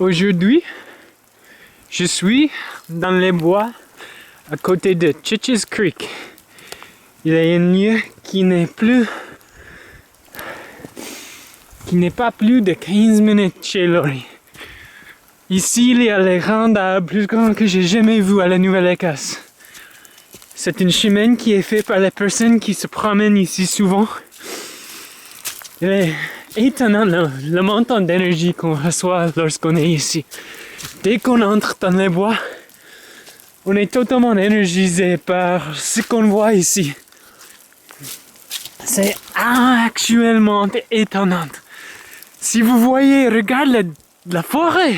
Aujourd'hui, je suis dans les bois à côté de Chiches Creek. Il y a un lieu qui n'est pas plus de 15 minutes chez Laurie. Ici, il y a les rangs d'arbres plus grands que j'ai jamais vus à la Nouvelle-Écosse. C'est une chemin qui est faite par les personnes qui se promènent ici souvent. Il est étonnant le montant d'énergie qu'on reçoit lorsqu'on est ici. Dès qu'on entre dans les bois, on est totalement énergisé par ce qu'on voit ici. C'est actuellement étonnant. Si vous voyez, regarde la forêt.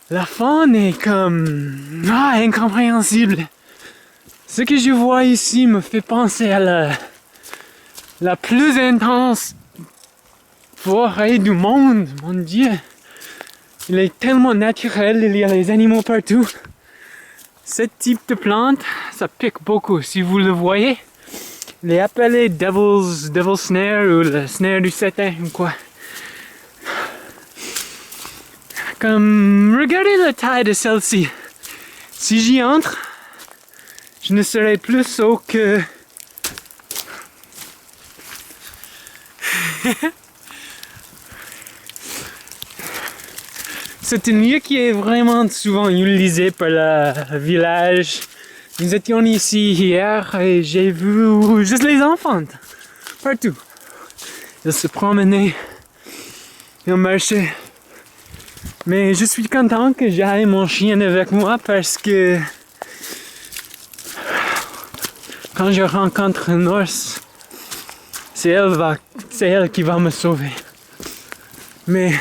La faune est comme incompréhensible. Ce que je vois ici me fait penser à la plus intense forêt du monde, mon Dieu. Il est tellement naturel, il y a les animaux partout. Ce type de plante, ça pique beaucoup. Si vous le voyez, il est appelé Devil's Snare ou le snare du Satan ou quoi. Comme, regardez la taille de celle-ci. Si j'y entre, je ne serai plus haut que... C'est un lieu qui est vraiment souvent utilisé par le village. Nous étions ici hier et j'ai vu juste les enfants partout. Ils se promenaient, ils marchaient. Mais je suis content que j'aille mon chien avec moi parce que quand je rencontre un ours, c'est elle qui va me sauver. Mais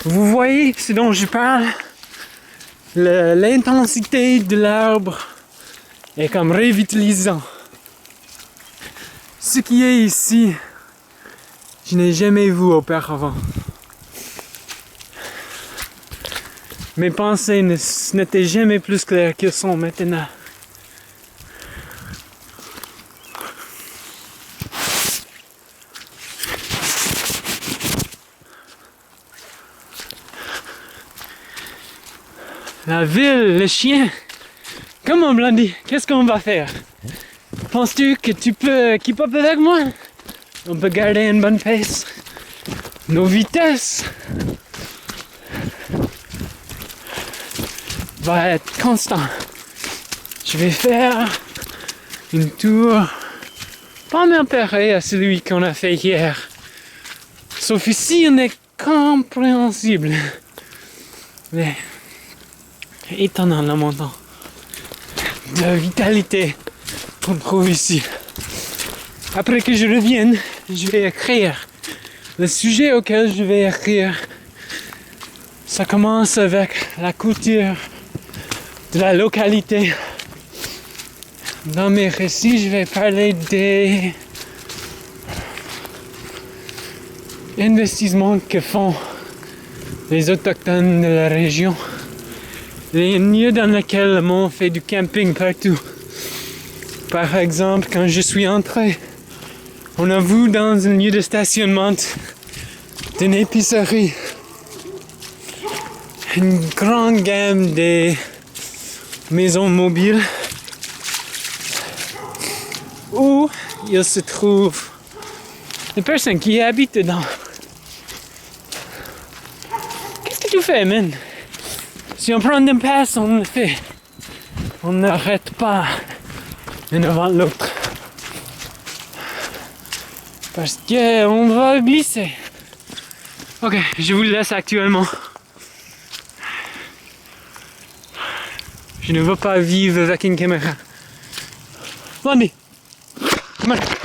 vous voyez ce dont je parle? L'intensité de l'arbre est comme revitalisant. Ce qui est ici, je n'ai jamais vu auparavant. Mes pensées n'étaient jamais plus claires qu'elles sont maintenant. La ville, le chien. Comment, Blondie? Qu'est-ce qu'on va faire? Penses-tu que tu peux keep up avec moi? On peut garder une bonne pace. Nos vitesses va être constant. Je vais faire une tour pas mal pareil à celui qu'on a fait hier. Sauf ici, on est compréhensible. Mais étonnant le montant de vitalité qu'on trouve ici. Après que je revienne, je vais écrire. Le sujet auquel je vais écrire, ça commence avec la culture de la localité. Dans mes récits, je vais parler des investissements que font les autochtones de la région. Il y a un lieu dans lequel le monde fait du camping partout. Par exemple, quand je suis entré, on a vu dans un lieu de stationnement d'une épicerie une grande gamme de maisons mobiles où il se trouve des personnes qui habitent dedans. Qu'est-ce que tu fais, man? Si on prend une passe, on le fait. On n'arrête pas l'un avant l'autre. Parce qu'on va glisser. Ok, je vous laisse actuellement. Je ne veux pas vivre avec une caméra. Blondie, come on.